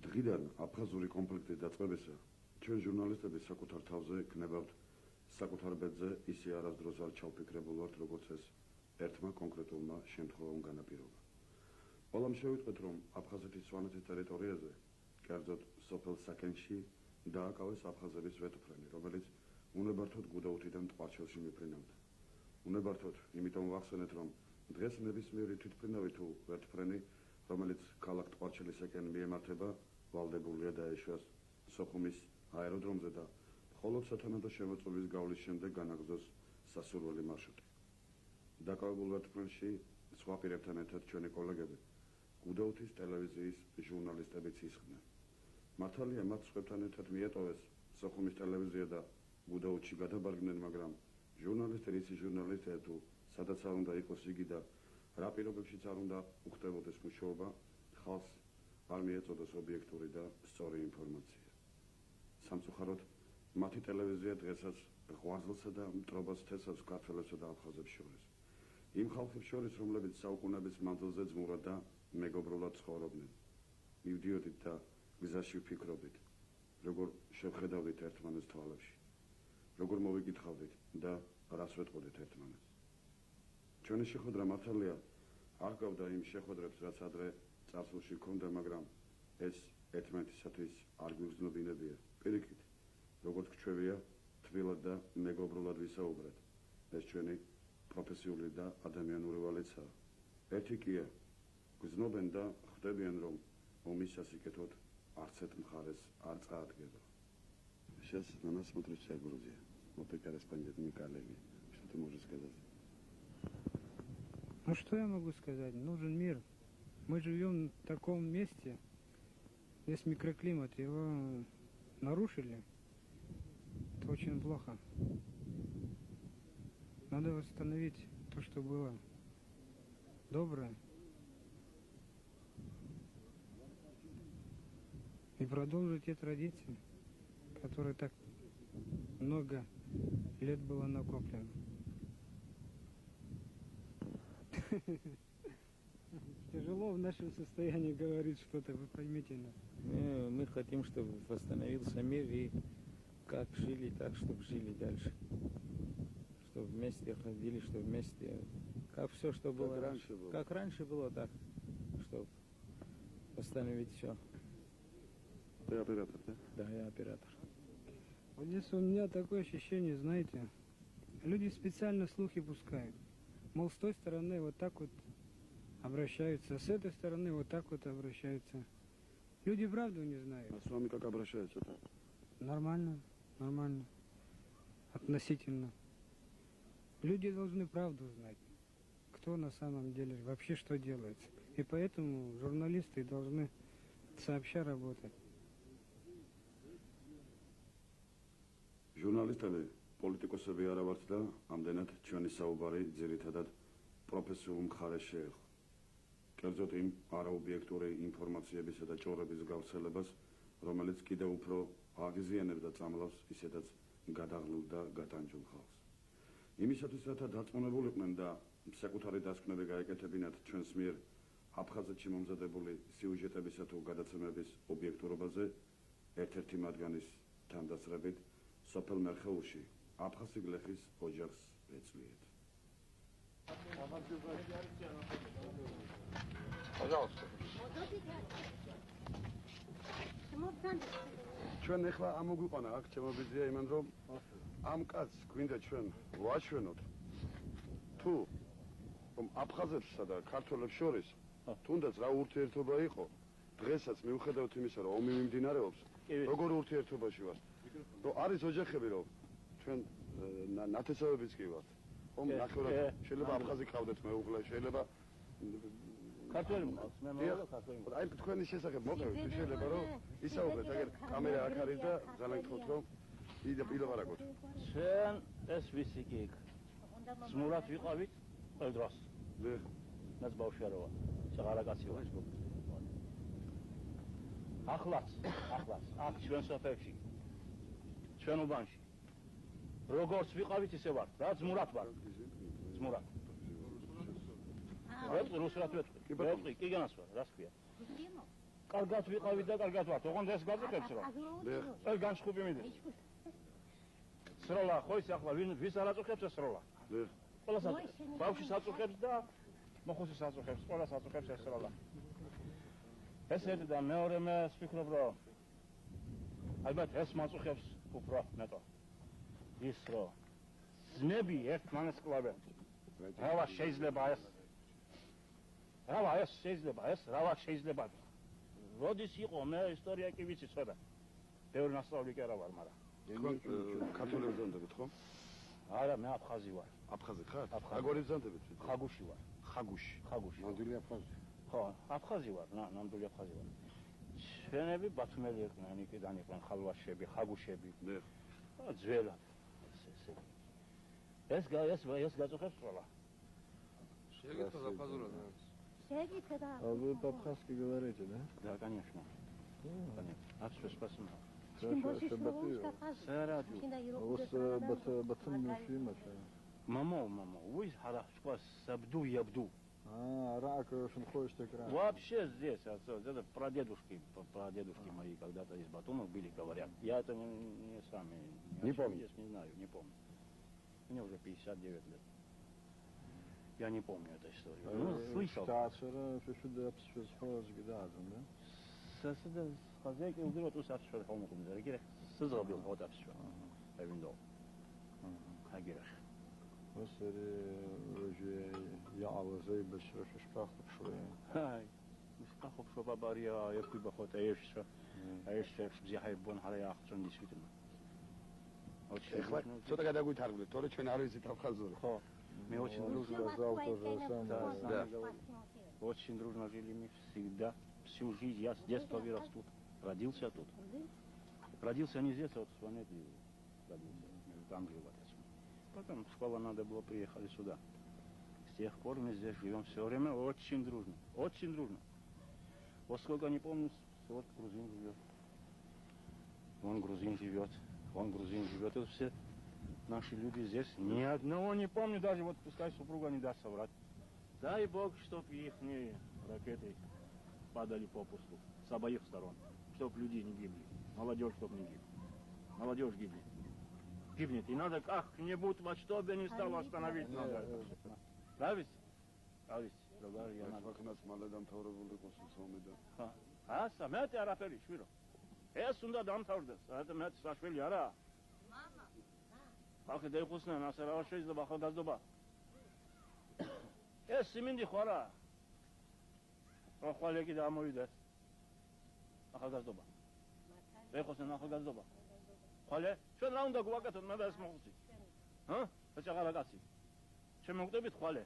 დღიდან აფხაზური კონფლიქტის დაწყებისა ჩვენ ჟურნალისტები საკუთარ თავზე გნებავთ საკუთარ ბედზე ისე არასდროს არ ჩავფიქრებულ ვართ როგორც ეს ერთმა კონკრეტულმა შემთხვევამ განაპირობა. ყველამ შევიტყვეთ რომ აფხაზეთის სვანეთის ტერიტორიაზე კერძოდ სოფელ საკენში დააკავეს აფხაზების ვეტოფრენი რომელიც უნებართოდ გუდაუთიდან ტყვარჩელში მიფრინავდა. უნებართოდ იმიტომ ვახსენეთ რომ დღეს ნებისმიერი თვითმფრინავი თუ ვერტფრენი რომელიც ქალაქ ტყვარჩელისაკენ მიემართება ვალდებულია დაეშვას სოხუმის აეროდრომზე და მხოლოდ სათანადო შემოწმების გავლის შემდეგ განაგრძოს სასურველი მარშრუტი. დაკავებულ ვერტფრენში სხვა პირებთან ერთად ჩვენი კოლეგები გუდაუთის ტელევიზიის ჟურნალისტებიც ისხდნენ. მართალია მათ სხვებთან ერთად მიეტოვეს სოხუმის ტელევიზია და გუდაუთში გადაბარგდნენ, მაგრამ ჟურნალისტი ისი ჟურნალისტია თუ სადაც არ უნდა იყოს იგი და რა პირობებშიც არ უნდა უხდებოდეს მუშაობა, ხალხს არ მიეწოდოს ობიექტური და სწორი ინფორმაცია. სამწუხაროდ, მათი ტელევიზია დღესაც ღვაწლსა და მტრობას თესავს ქართველებსა და აფხაზებს შორის. იმ ხალხებს შორის, რომლებიც საუკუნეების მანძილზე ძმურად და მეგობრულად ცხოვრობდნენ. მივდიოდით და გზაში ვფიქრობდით, როგორ შევხედავდით ერთმანეს თვალებში, როგორ მოვიკითხავდით და რას ვეტყოდით ერთმანეს. ჩვენი შეხვედრა მართალია არ გავდა იმ შეხვედრებს, რაც ადრე წარსულში ჰქონდა, მაგრამ ეს ერთმანეთისათვის არ გვიგრძნობინებია. პირიქით, როგორც გვჩვევია, თბილად და მეგობრულად ვისაუბრეთ. ეს ჩვენი პროფესიული და ადამიანური ვალიცაა. ერთი კია, გრძნობენ და ხვდებიან, რომ ომის სასიკეთოდ არცეთ მხარეს არ წაადგება. Сейчас на нас смотрит вся Грузия. Вот и корреспондентные коллеги. Что ты можешь сказать? Ну что я могу сказать? Нужен мир. Мы живем в таком месте, здесь микроклимат, его нарушили. Это очень плохо. Надо восстановить то, что было доброе. И продолжить те традиции, которые так много лет было накоплено. Тяжело в нашем состоянии говорить что-то, вы поймите нас. Мы хотим, чтобы восстановился мир и как жили, так, чтобы жили дальше. Чтобы вместе ходили, чтобы вместе... Как все, что было раньше. Как раньше было, так, чтобы восстановить все. Ты оператор, да? Да, я оператор. Вот здесь у меня такое ощущение, знаете, люди специально слухи пускают. Мол, с той стороны вот так вот обращаются, с этой стороны вот так вот обращаются. Люди правду не знают. А с вами как обращаются-то? Нормально, нормально. Относительно. Люди должны правду знать, кто на самом деле, вообще что делается. И поэтому журналисты должны сообща работать. ჟურნალისტები, პოლიტიკოსები არა ვართ და ამდენად ჩვენი საუბარი ძირითადად პროფესიულ მხარეს შეეხო. კერძოდ იმ არაობიექტური ინფორმაციებისა და ჭორების გავრცელებას, რომელიც კიდევ უფრო აღიზიანებდა წამლავს ისედაც გადაღლულ და გატანჯულ ხალხს. იმისათვის, რათა დარწმუნებულიყვნენ და საკუთარი დასკვნები გაეკეთებინათ ჩვენს მიერ აფხაზეთში მომზადებული სიუჟეტებისა თუ გადაცემების ობიექტურობაზე, ერთ-ერთი მათგანის თანდასწრებით სოფელ მერხეულში აფხაზი გლეხის ოჯახს ეწვიეთ. Пожалуйста. ჩვენ ახლა ამოგვიყვანა აქ ჩემობიზია იმან რომ ამ კაცს გვინდა ჩვენ ვაჩვენოთ თუ რომ აფხაზებსა და ქართველებს შორის თუნდაც რა ურთიერთობა იყო დღესაც მიუხედავად იმისა რომ ომი მიმდინარეობს როგორ ურთიერთობაში ვართ რომ არის ოჯახები რომ ჩვენ ნათესავებიც კი ვართ ხომ ნახევრად შეიძლება აფხაზი ყავდეთ მეუღლე შეიძლება ქართველი მყავს მე მოვიდა ქართველი აი თქვენი შესახებ მოყევით შეიძლება რომ ისაუბრეთ აგერ კამერა აქ არის და ძალიან გთხოვთ რომ ილაპარაკოთ ჩვენ ეს ვისი კი იქ ძმურად ვიყავით ყველ დროს მას ბავშვი არა ვარ საყარა კაცი ვარ ახლაც აქ ჩვენ სოფელში ჩვენ უბანში როგორც ვიყავით ისე ვარ რა ძმურად ვარ ძმურად ვეტყვი რუსულად ვეტყვი კი განასვარ რას ქვია კარგად ვიყავით და კარგად ვართ. ოღონდ ეს გაძახებს რა. წელ განშხუბი მიდის. სროლა ხო ის ახლა ვის არ აწუხებს ეს სროლა? ყველას აწუხებს. ბავშვი აწუხებს და მოხუცი აწუხებს, ყველას აწუხებს ეს სროლა. ეს ერთი და მეორე მე ვფიქრობ რომ ალბათ ეს მაწუხებს უფრო მეტო. ის რომ ძმები ერთმანეთს კლავენ. რავა შეიძლება ეს? რავა ეს შეიძლება ეს? რავა შეიძლება? როდის იყო მე ისტორია კი ვიცი ცოტა. ბევრი ნასწავლი კი არა ვარ, მაგრამ ქართველებს ზანდებით ხო? არა, მე აფხაზი ვარ. აფხაზი ხარ? აფხაზი. აგორებს ზანდებით? ხაგუში ვარ. ხაგუში. ხაგუში. ნამდვილი აფხაზი. ხო, აფხაზი ვარ, ნამდვილი აფხაზი ვარ. ჩვენები ბათუმელი იყვნენ, იქიდან იყვნენ ხალვაშები, ხაგუშები. ძველად. ეს გაწუხებს ყველა. შეგეცდა აფხაზურად. Шегите, да. А вы по-абхазски говорите, да? Да, конечно. Конечно. Спасибо. Мамо, вы сабду ябду. Рак, шунхоешь так рак. Вообще здесь, это прадедушки мои когда-то из Батума были, говорят. Я это не сам, Не помню. Не знаю, не помню. Мне уже 59 лет. Я не помню эту историю. Ну, слышал. Хозяйка уберет у сад шер холму кумзер. Сызробил вот это все. Эвиндол. Хагирах. يعوزي بالشرف شباخب شوية. هاي شباخب شو باباريا يكوي بخوت ايش بزي حيبون على اخشن ديسوتنا. ეხლა ცოტა გადაგვითარგმნეთ, თორე ჩვენ არ ვიცით აფხაზური. ხო. Мы очень дружно Сказал то же самое. Да. Очень дружно жили мы всегда, всю жизнь. Я с детства вырос тут, родился тут. Родился не здесь, а вот в планете родился. Там жил отец. Потом в школу надо было, приехали сюда. С тех пор мы здесь живем все время очень дружно. Очень дружно. Вот сколько не помню, вот грузин живет. Вон грузин живет. Вон грузин живет. Это все наши люди здесь. Ни одного не помню, даже вот пускай супруга не даст соврать. Дай Бог, чтоб их ракеты падали попусту. С обоих сторон. Чтоб люди не гибли. Молодежь чтоб не гибли. Молодежь гибнет. Гибнет. И надо как-нибудь во что бы ни стало остановить. Надо. Правильно? Правильно. ვაკნას მალე დამთავრებული იყოს უსომე და ასა მეც არაფერი შვირო. ეს უნდა დამთავრდეს. რა მეც საშვილი არა. მამა. ხალხი დაიხოსნენ, ასე რა შეიძლება ახალგაზრდობა. ეს სიმინდი ხო არა? რა ხვალე კიდე ამოვიდეს. ახალგაზრდობა. დაიხოსნენ ახალგაზრდობა. ხვალე? ჩვენ რა უნდა გვაკეთოთ მე და ეს მოხუცი? ჰა? საჭაღარა კაცი. ჩვენ მოგდებით ხვალე.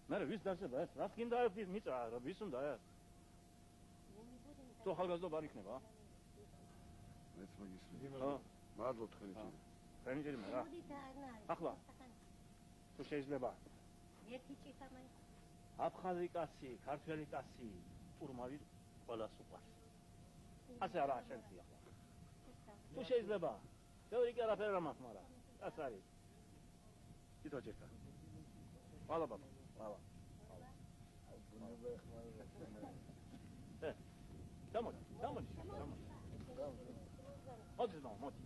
მე ვის დასება ეს? რა გინდა ეს მიწა? ვის უნდა ეს? თუ ახალგაზრდობა არ იქნება? მეც მაგისმე. ხო. მადლობ თქვენი ჯერი. თქვენი ჯერი რა? ახლა. თუ შეიძლება. ერთი ჭიქა მაინც. აფხაზი კაცი, ქართველი კაცი, პურმავი ყველას უყვარს. ასე არა შენცი ახლა. თუ შეიძლება. ბევრი კი არაფერი არ მაქვს, მაგრამ რაც არის. თვითონ ჭიქა. ვალა ბაბა. ვალა. Дамоди. მოდი.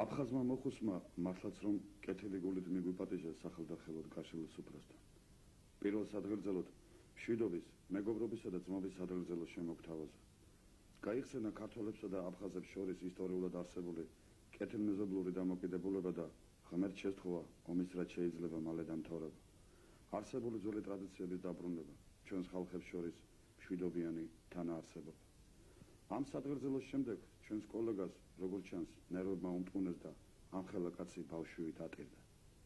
აფხაზმა მოხუსმა მართლაც რომ კეთილი გულით მიგვიპატიჟა სახელდახელოდ გაშლილ სუფრასთან. პირველ სადღერძელოდ მშვიდობის, მეგობრობისა და ძმობის სადღერძელო შემოგთავაზა. გაიხსენა ქართველებსა და აფხაზებს შორის ისტორიულად არსებული კეთილმეზობლური დამოკიდებულება და ღმერთ შესთხოვა ომის რაც შეიძლება მალე დამთავრება. არსებული ძველი ტრადიციების დაბრუნება, ჩვენს ხალხებს შორის მშვიდობიანი თანაარსებობა. ამ სადღერძელოს შემდეგ ჩვენს კოლეგას, როგორც ჩანს, ნერვებმა უმტყუნეს და ამხელა კაცი ბავშვივით ატირდა.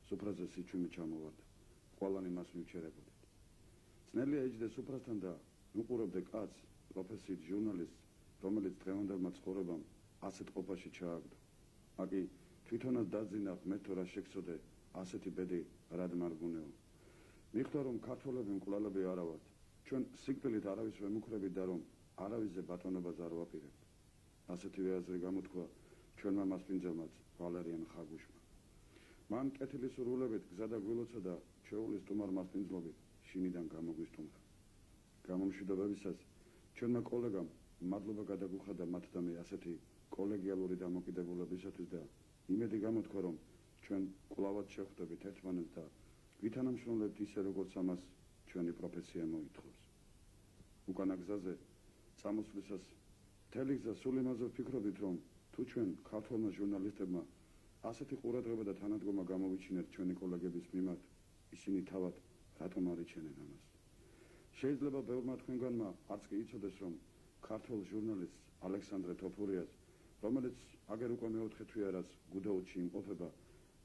სუფრაზე სიჩვიმე ჩამოვარდა. ყველანი მას მიუჩერებოდით. ძნელია ეჯდეს სუფრასთან და უყურებდა კაცს, პროფესიით ჟურნალისტს, რომელიც დღევანდელმა ცხოვრებამ ასეთ ყოფაში ჩააგდო. აკი თვითონაც დაძინა ღმერთ თუ რა შეგცოდე, ასეთი ბედი რად მარგუნეო. მიხვდა რომ ქართველები მკვლელები არა ვართ. ჩვენ სიკვდილით არავის ვემუქრებით და რომ არავისზე ბატონობას არ ვაპირებთ. ასეთივე აზრი გამოთქვა ჩვენმა მასპინძელმაც ვალერიან ხაგუშმა. მან კეთილი სურვილებით გზა და გვილოცა და ჩვეული სტუმარ მასპინძლობით შინიდან გამოგვისტუმრა. გამომშვიდობებისას ჩვენმა კოლეგამ მადლობა გადაგუხადა მათ და მე ასეთი კოლეგიალური დამოკიდებულებისათვის და იმედი გამოთქვა, რომ ჩვენ კვლავაც შევხვდებით ერთმანეთს და ვითანამშრომლებთ ისე, როგორც ამას ჩვენი პროფესია მოითხოვს. უკანა გზაზე წამოსვლისას მთელი გზა სულ იმაზე ვფიქრობთ, რომ თუ ჩვენ ქართველმა ჟურნალისტებმა ასეთი ყურადღება და თანადგომა გამოვიჩინეთ ჩვენი კოლეგების მიმართ, ისინი თავად რატომ არ იჩენენ ამას? შეიძლება ბევრმა თქვენგანმა არც კი იცოდეს, რომ ქართველ ჟურნალისტს ალექსანდრე თოფურიას, რომელიც აგერ უკვე მეოთხე თვეარას გუდაუთში იმყოფება,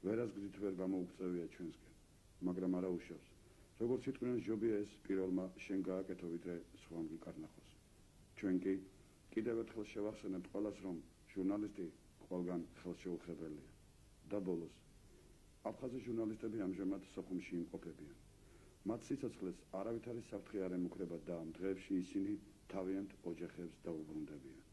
ვერასგზით ვერ გამოუღწევია ჩვენსკენ, მაგრამ არა უშავს. როგორც იტყვიან, ჯობია ეს პირველმა შენ გააკეთო, ვიდრე სხვამ გიკარნახოს. ჩვენ კი კიდევ ერთხელ შევახსენებთ ყველას, რომ ჟურნალისტი ყველგან ხელშეუხებელია. და ბოლოს, აფხაზი ჟურნალისტები ამჟამად სოხუმში იმყოფებიან. მათ სიცოცხლეს არავითარი საფრთხე არ ემუქრება და ამ დღეებში ისინი თავიანთ ოჯახებს დაუბრუნდებიან.